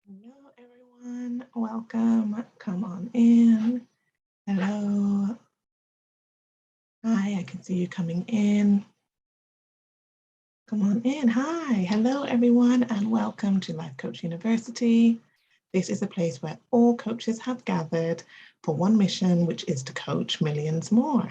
Hello, everyone. Welcome. Come on in. Hello. Hi, I can see you coming in. Come on in. Hi. Hello, everyone, and welcome to Life Coach University. This is a place where all coaches have gathered for one mission, which is to coach millions more.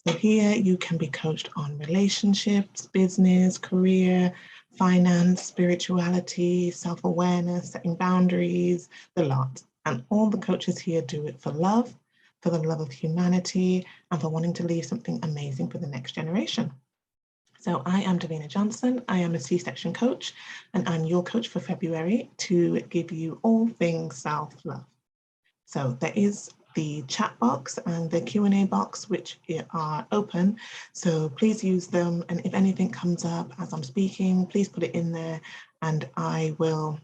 So here you can be coached on relationships, business, career, finance, spirituality, self-awareness, setting boundaries, the lot. And all the coaches here do it for the love of humanity, and for wanting to leave something amazing for the next generation. So I am Davina Johnson. I am a C-section coach, and I'm your coach for February to give you all things self-love. So there is the chat box and the Q&A box, which are open. So please use them. And if anything comes up as I'm speaking, please put it in there and I will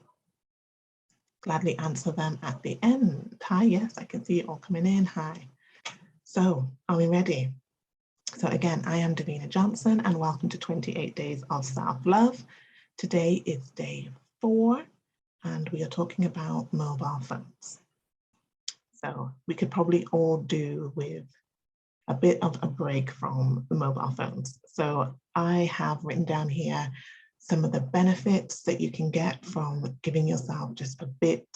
gladly answer them at the end. Hi, yes, I can see you all coming in. Hi. So are we ready? So again, I am Davina Johnson and welcome to 28 Days of Self-Love. Today is day 4 and we are talking about mobile phones. So we could probably all do with a bit of a break from the mobile phones. So I have written down here some of the benefits that you can get from giving yourself just a bit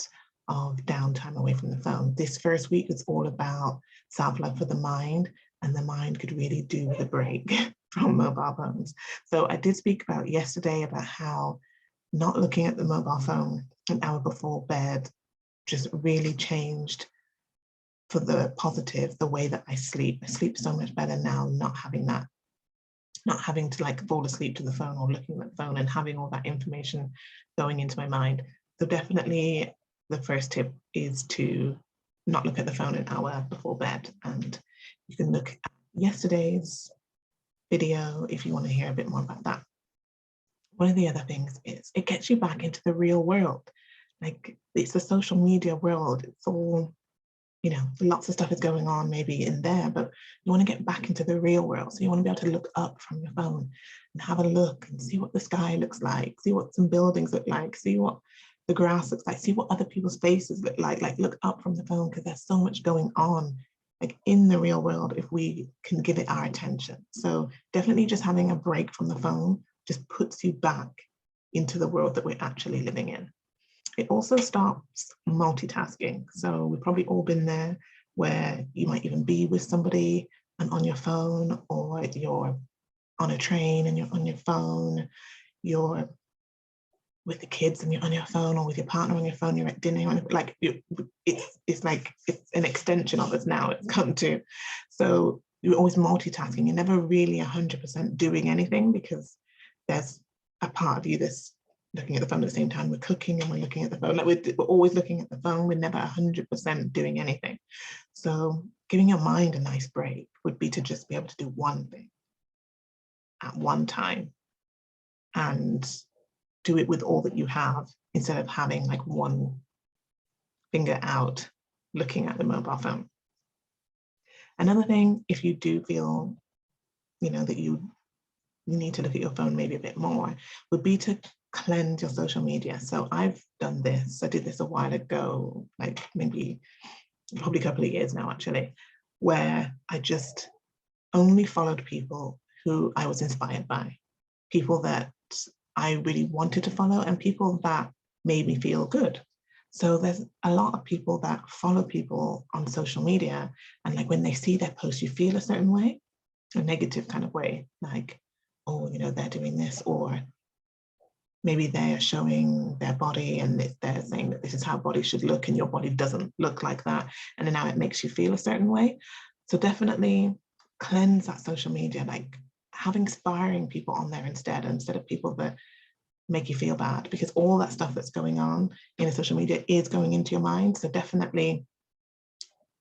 of downtime away from the phone. This first week is all about self-love for the mind, and the mind could really do with a break from mobile phones. So I did speak about yesterday about how not looking at the mobile phone an hour before bed just really changed for the positive, the way that I sleep. I sleep so much better now, not having to like fall asleep to the phone or looking at the phone and having all that information going into my mind. So definitely the first tip is to not look at the phone an hour before bed. And you can look at yesterday's video if you want to hear a bit more about that. One of the other things is it gets you back into the real world. Like it's the social media world. It's all, you know, lots of stuff is going on maybe in there, but you want to get back into the real world. So you want to be able to look up from your phone and have a look and see what the sky looks like, see what some buildings look like, see what the grass looks like, see what other people's faces look like look up from the phone, because there's so much going on like in the real world if we can give it our attention. So definitely just having a break from the phone just puts you back into the world that we're actually living in. It also stops multitasking. So we've probably all been there where you might even be with somebody and on your phone, or you're on a train and you're on your phone, you're with the kids and you're on your phone, or with your partner on your phone, you're at dinner, like it's like it's an extension of us now, it's come to. So you're always multitasking, you're never really 100% doing anything because there's a part of you that's looking at the phone at the same time. We're cooking and we're looking at the phone. Like we're always looking at the phone. We're never 100% doing anything. So giving your mind a nice break would be to just be able to do one thing at one time and do it with all that you have, instead of having like one finger out looking at the mobile phone. Another thing, if you do feel, you know, that you need to look at your phone maybe a bit more, would be to cleanse your social media. So I've done this. I did this a while ago, like maybe probably a couple of years now, actually, where I just only followed people who I was inspired by, people that I really wanted to follow and people that made me feel good. So there's a lot of people that follow people on social media, and like when they see their posts, you feel a certain way, a negative kind of way, like, oh, you know, they're doing this, or maybe they're showing their body and they're saying that this is how body should look and your body doesn't look like that. And then now it makes you feel a certain way. So definitely cleanse that social media, like have inspiring people on there instead of people that make you feel bad, because all that stuff that's going on in a social media is going into your mind. So definitely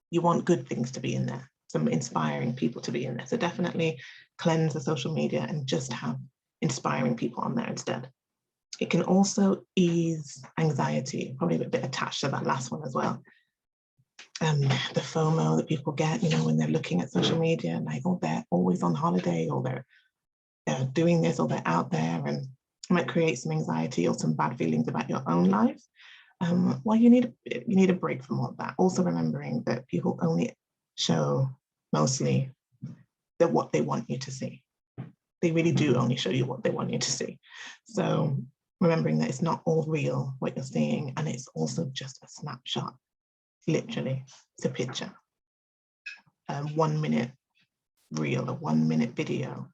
you want good things to be in there, some inspiring people to be in there. So definitely cleanse the social media and just have inspiring people on there instead. It can also ease anxiety, probably a bit attached to that last one as well. The FOMO that people get, you know, when they're looking at social media, like, oh, they're always on holiday, or they're doing this, or they're out there, and it might create some anxiety or some bad feelings about your own life. well, you need a break from all of that. Also remembering that people only show mostly what they want you to see. They really do only show you what they want you to see. So remembering that it's not all real what you're seeing, and it's also just a snapshot. Literally, it's a picture. 1 minute reel, a 1 minute video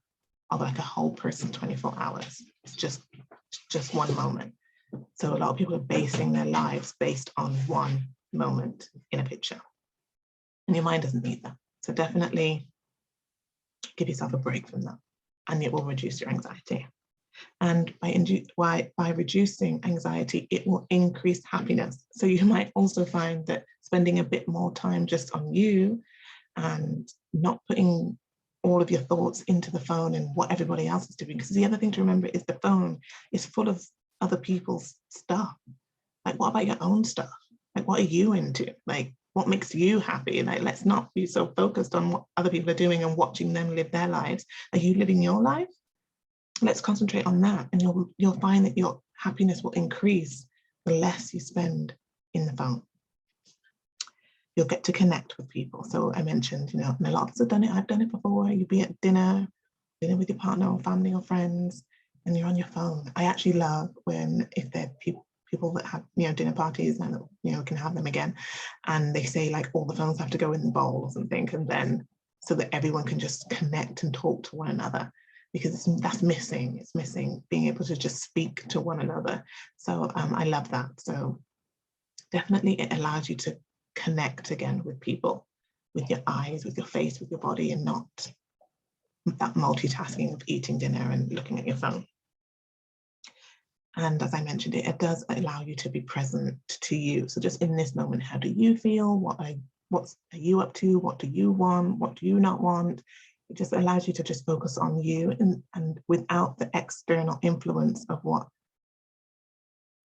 of like a whole person 24 hours. It's just one moment. So a lot of people are basing their lives based on one moment in a picture. And your mind doesn't need that. So definitely give yourself a break from that, and it will reduce your anxiety. And by reducing anxiety, it will increase happiness. So you might also find that spending a bit more time just on you and not putting all of your thoughts into the phone and what everybody else is doing. Because the other thing to remember is the phone is full of other people's stuff. Like, what about your own stuff? Like, what are you into? Like, what makes you happy? Like, let's not be so focused on what other people are doing and watching them live their lives. Are you living your life? Let's concentrate on that, and you'll find that your happiness will increase the less you spend in the phone. You'll get to connect with people. So I mentioned, and a lot of us have done it. I've done it before. You'll be at dinner with your partner or family or friends, and you're on your phone. I actually love if there are people that have dinner parties and can have them again, and they say like all the phones have to go in the bowl or something, and then so that everyone can just connect and talk to one another, because that's missing. It's missing being able to just speak to one another. So I love that. So definitely it allows you to connect again with people, with your eyes, with your face, with your body, and not that multitasking of eating dinner and looking at your phone. And as I mentioned, it does allow you to be present to you. So just in this moment, how do you feel? What are you up to? What do you want? What do you not want? It just allows you to just focus on you and without the external influence of what,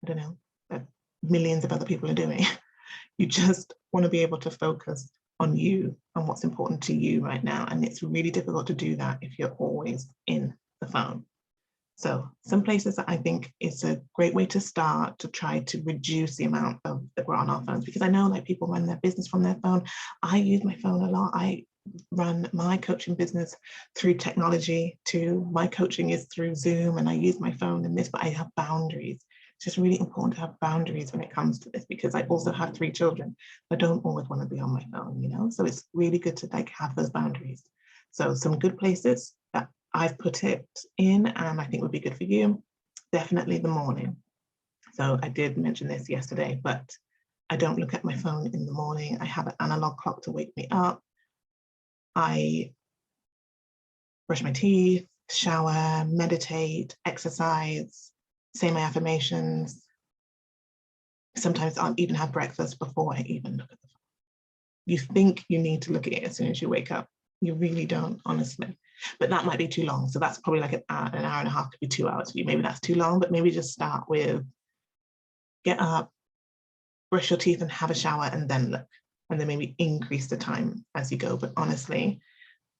I don't know, that millions of other people are doing. You just want to be able to focus on you and what's important to you right now. And it's really difficult to do that if you're always in the phone. So some places that I think is a great way to start to try to reduce the amount that we're on our phones, because I know like people run their business from their phone. I use my phone a lot. I run my coaching business through technology too. My coaching is through Zoom, and I use my phone in this, but I have boundaries. It's just really important to have boundaries when it comes to this, because I also have 3 children. I don't always want to be on my phone, so it's really good to like have those boundaries. So some good places that I've put it in and I think would be good for you, definitely the morning. So I did mention this yesterday, but I don't look at my phone in the morning. I have an analog clock to wake me up. I brush my teeth, shower, meditate, exercise, say my affirmations. Sometimes I'll even have breakfast before I even look at the phone. You think you need to look at it as soon as you wake up. You really don't, honestly. But that might be too long. So that's probably like an hour and a half, could be 2 hours for you. Maybe that's too long, but maybe just start with get up, brush your teeth and have a shower and then look. And then maybe increase the time as you go. But honestly,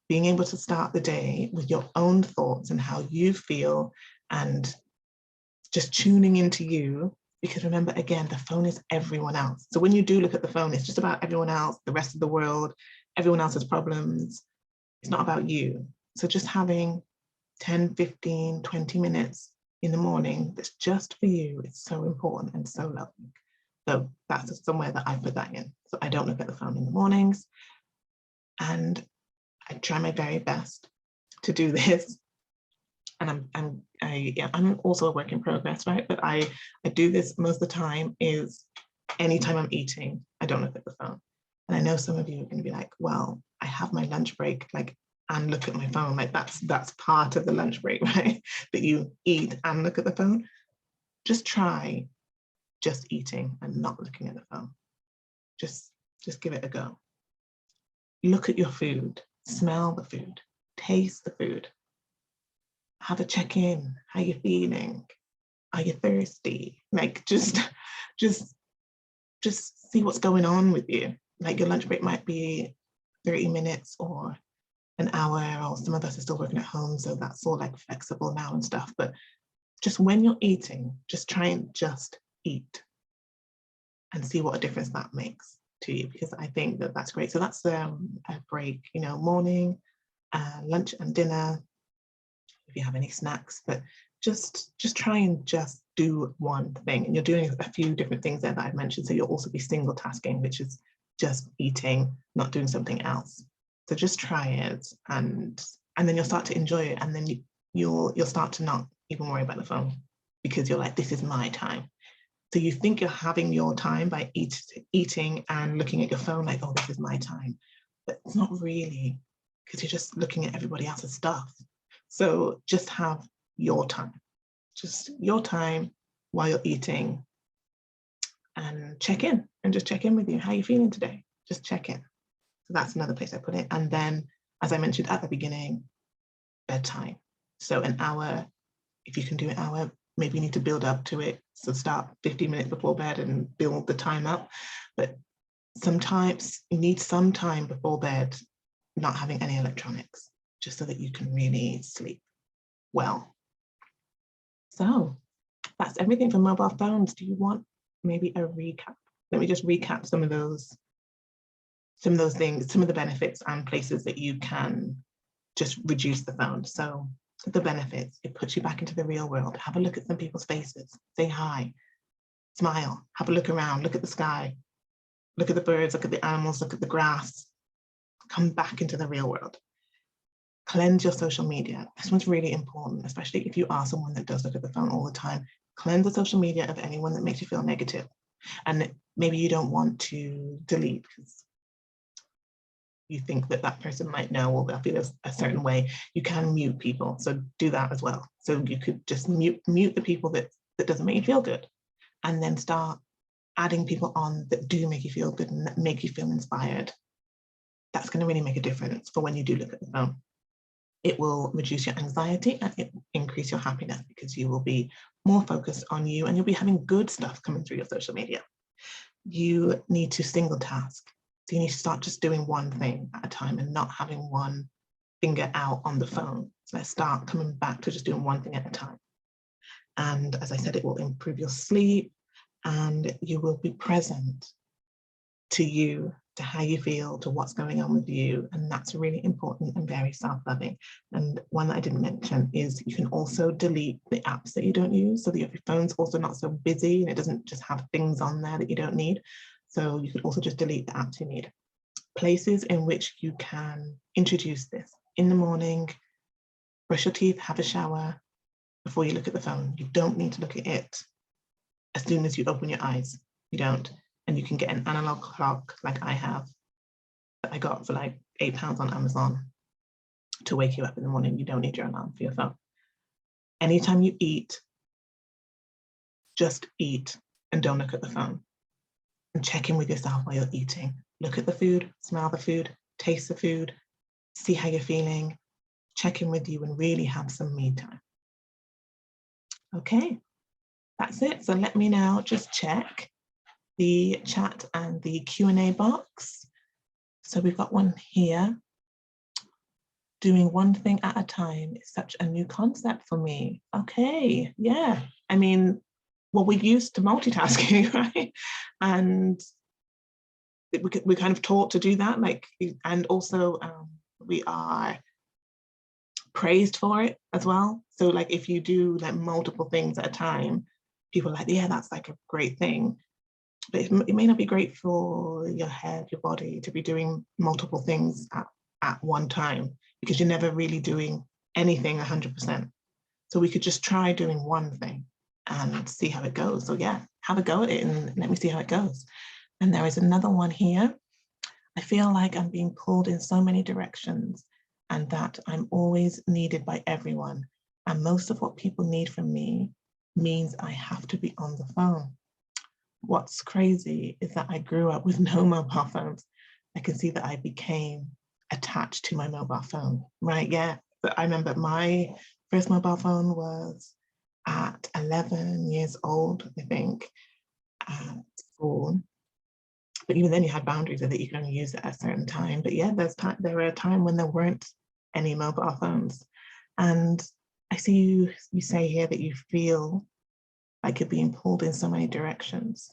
being able to start the day with your own thoughts and how you feel and just tuning into you, because remember, again, the phone is everyone else. So when you do look at the phone, it's just about everyone else, the rest of the world, everyone else's problems. It's not about you. So just having 10, 15, 20 minutes in the morning that's just for you, it's so important and so lovely. So that's somewhere that I put that in. So I don't look at the phone in the mornings. And I try my very best to do this. And I'm also a work in progress, right? But I do this most of the time is anytime I'm eating, I don't look at the phone. And I know some of you are going to be like, well, I have my lunch break, like, and look at my phone. Like that's part of the lunch break, right? That you eat and look at the phone. Just try just eating and not looking at the phone. Just give it a go. Look at your food, smell the food, taste the food. Have a check-in. How you feeling? Are you thirsty? Like just see what's going on with you. Like your lunch break might be 30 minutes or an hour, or some of us are still working at home, so that's all like flexible now and stuff. But just when you're eating, just try and just eat. and see what a difference that makes to you, because I think that that's great. So that's a break, you know, morning, lunch and dinner, if you have any snacks, but just try and just do one thing. And you're doing a few different things there that I've mentioned. So you'll also be single tasking, which is just eating, not doing something else. So just try it, and then you'll start to enjoy it, and then you'll start to not even worry about the phone, because you're like, this is my time. So you think you're having your time by eating and looking at your phone like, oh, this is my time. But it's not really, because you're just looking at everybody else's stuff. So just have your time, just your time while you're eating, and check in, and just check in with you. How are you feeling today? Just check in. So that's another place I put it. And then, as I mentioned at the beginning, bedtime. So an hour, if you can do an hour, maybe you need to build up to it. So start 15 minutes before bed and build the time up. But sometimes you need some time before bed, not having any electronics, just so that you can really sleep well. So that's everything for mobile phones. Do you want maybe a recap? Let me just recap some of those things, some of the benefits and places that you can just reduce the phone. So the benefits, it puts you back into the real world. Have a look at some people's faces, say hi, smile, have a look around, look at the sky, look at the birds, look at the animals, look at the grass, come back into the real world. Cleanse your social media. This one's really important, especially if you are someone that does look at the phone all the time. Cleanse the social media of anyone that makes you feel negative. And maybe you don't want to delete because you think that that person might know or they'll feel a certain way. You can mute people, so do that as well. So you could just mute the people that doesn't make you feel good, and then start adding people on that do make you feel good and that make you feel inspired. That's going to really make a difference for when you do look at the phone. It will reduce your anxiety and it will increase your happiness, because you will be more focused on you and you'll be having good stuff coming through your social media. You need to single task. So you need to start just doing one thing at a time and not having one finger out on the phone. So let's start coming back to just doing one thing at a time. And as I said, it will improve your sleep and you will be present to you, to how you feel, to what's going on with you. And that's really important and very self-loving. And one that I didn't mention is you can also delete the apps that you don't use, so that your phone's also not so busy and it doesn't just have things on there that you don't need. So you could also just delete the apps you need. Places in which you can introduce this: in the morning, brush your teeth, have a shower before you look at the phone. You don't need to look at it as soon as you open your eyes. You don't. And you can get an analog clock like I have, that I got for like £8 on Amazon, to wake you up in the morning. You don't need your alarm for your phone. Anytime you eat, just eat and don't look at the phone. And check in with yourself while you're eating. Look at the food, smell the food, taste the food, see how you're feeling, check in with you and really have some me time. Okay, that's it. So let me now just check the chat and the Q&A box. So we've got one here. Doing one thing at a time is such a new concept for me. Okay, yeah. I mean, well, we're used to multitasking, right? And we're kind of taught to do that, like, and also we are praised for it as well. So like if you do like multiple things at a time, people are like, yeah, that's like a great thing. But it may not be great for your head, your body, to be doing multiple things at one time, because you're never really doing anything 100%. So we could just try doing one thing and see how it goes. So yeah, have a go at it and let me see how it goes. And there is another one here. I feel like I'm being pulled in so many directions and that I'm always needed by everyone. And most of what people need from me means I have to be on the phone. What's crazy is that I grew up with no mobile phones. I can see that I became attached to my mobile phone, right? Yeah, but I remember my first mobile phone was at 11 years old, I think, at school. But even then you had boundaries so that you could only use it at a certain time. But yeah, there were a time when there weren't any mobile phones. And I see you say here that you feel like you're being pulled in so many directions.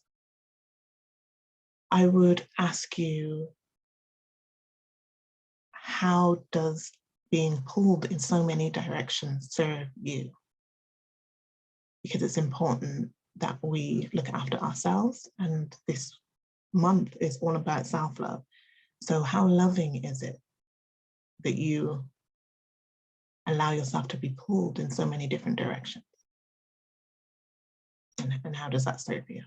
I would ask you, how does being pulled in so many directions serve you? Because it's important that we look after ourselves, and this month is all about self-love. So how loving is it that you allow yourself to be pulled in so many different directions? And how does that serve you?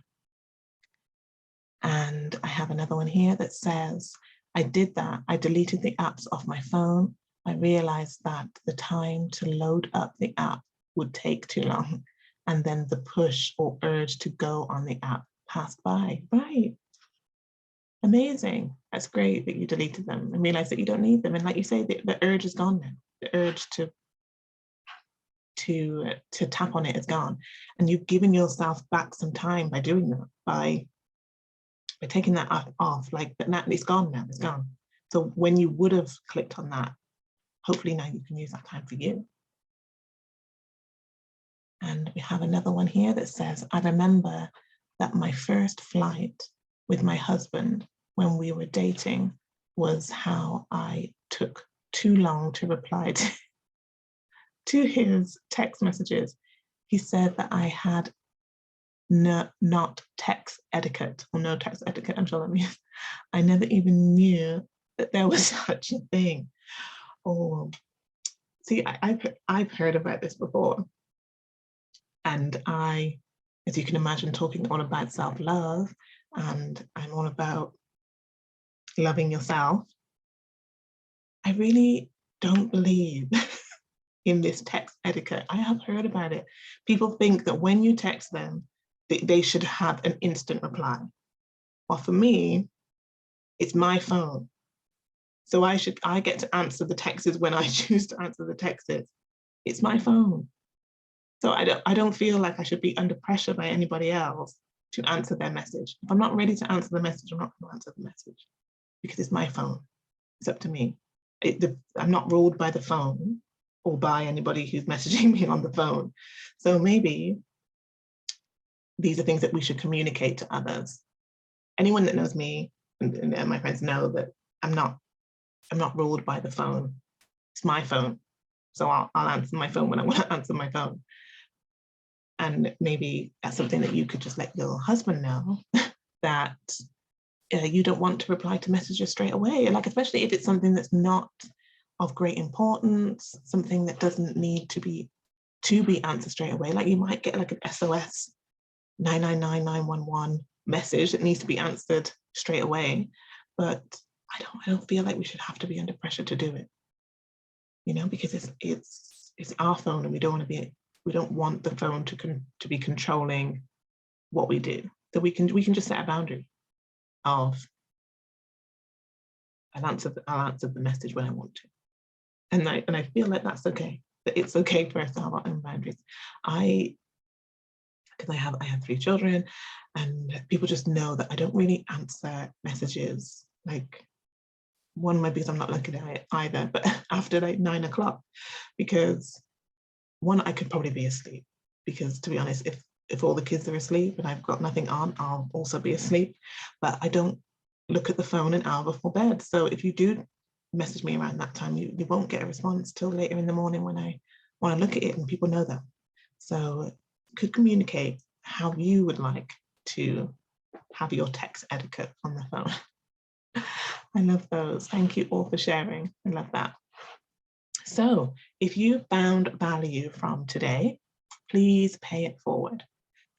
And I have another one here that says, I did that. I deleted the apps off my phone. I realized that the time to load up the app would take too long. And then the push or urge to go on the app passed by. Right. Amazing. That's great that you deleted them and realized that you don't need them. And like you say, the urge is gone now. The urge to tap on it is gone. And you've given yourself back some time by doing that, by taking that off, like that, it's gone now, it's gone. So when you would have clicked on that, hopefully now you can use that time for you. And we have another one here that says, I remember that my first flight with my husband when we were dating was how I took too long to reply to his text messages. He said that I had not text etiquette, or no text etiquette, I'm sure that means. I never even knew that there was such a thing. Oh, see, I've heard about this before. And I, as you can imagine, talking all about self-love, and I'm all about loving yourself. I really don't believe in this text etiquette. I have heard about it. People think that when you text them, they should have an instant reply. Well, for me, it's my phone. So I get to answer the texts when I choose to answer the texts. It's my phone. So I don't feel like I should be under pressure by anybody else to answer their message. If I'm not ready to answer the message, I'm not going to answer the message, because it's my phone. It's up to me. I'm not ruled by the phone or by anybody who's messaging me on the phone. So maybe these are things that we should communicate to others. Anyone that knows me and my friends know that I'm not ruled by the phone. It's my phone. So I'll answer my phone when I want to answer my phone. And maybe that's something that you could just let your husband know, that you don't want to reply to messages straight away. Like, especially if it's something that's not of great importance, something that doesn't need to be answered straight away. Like, you might get like an SOS 999-911 message that needs to be answered straight away. But I don't feel like we should have to be under pressure to do it, you know, because it's our phone, and we don't want the phone to be controlling what we do. So we can just set a boundary of, I'll answer the message when I want to, and I feel like that's okay. That it's okay for us to have our own boundaries. Because I have 3 children, and people just know that I don't really answer messages, like, one, because I'm not looking at it either, but after like 9 o'clock, because one, I could probably be asleep, because to be honest, if all the kids are asleep and I've got nothing on, I'll also be asleep. But I don't look at the phone an hour before bed. So if you do message me around that time, you won't get a response till later in the morning when I want to look at it, and people know that. So could communicate how you would like to have your text etiquette on the phone. I love those. Thank you all for sharing. I love that. So if you found value from today, please pay it forward.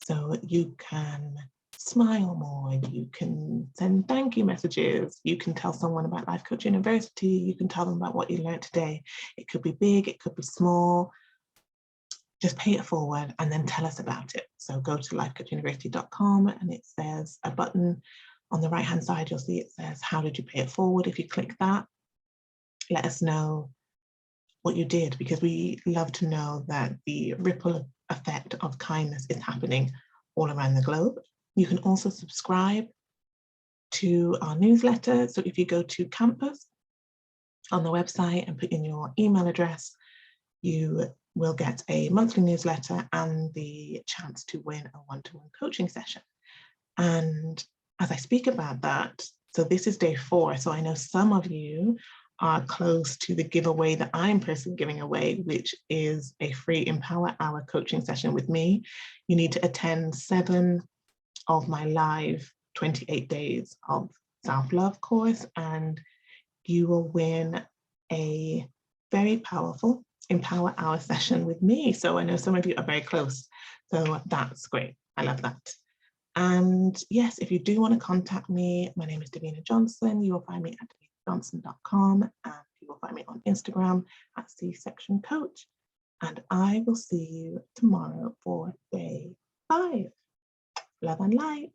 So you can smile more, you can send thank you messages, you can tell someone about Life Coach University, you can tell them about what you learned today. It could be big, it could be small. Just pay it forward and then tell us about it. So go to lifecoachuniversity.com, and it says a button on the right-hand side, you'll see it says, how did you pay it forward? If you click that, let us know what you did, because we love to know that the ripple effect of kindness is happening all around the globe. You can also subscribe to our newsletter. So if you go to campus on the website and put in your email address, you will get a monthly newsletter and the chance to win a one-to-one coaching session. And as I speak about that, so this is day 4. So I know some of you are close to the giveaway that I'm personally giving away, which is a free Empower Hour coaching session with me. You need to attend 7 of my live 28 days of self-love course, and you will win a very powerful Empower Hour session with me. So I know some of you are very close. So that's great. I love that. And yes, if you do want to contact me, my name is Davina Johnson. You will find me at davinajohnson.com, and you will find me on Instagram at C-Section Coach. And I will see you tomorrow for day 5. Love and light.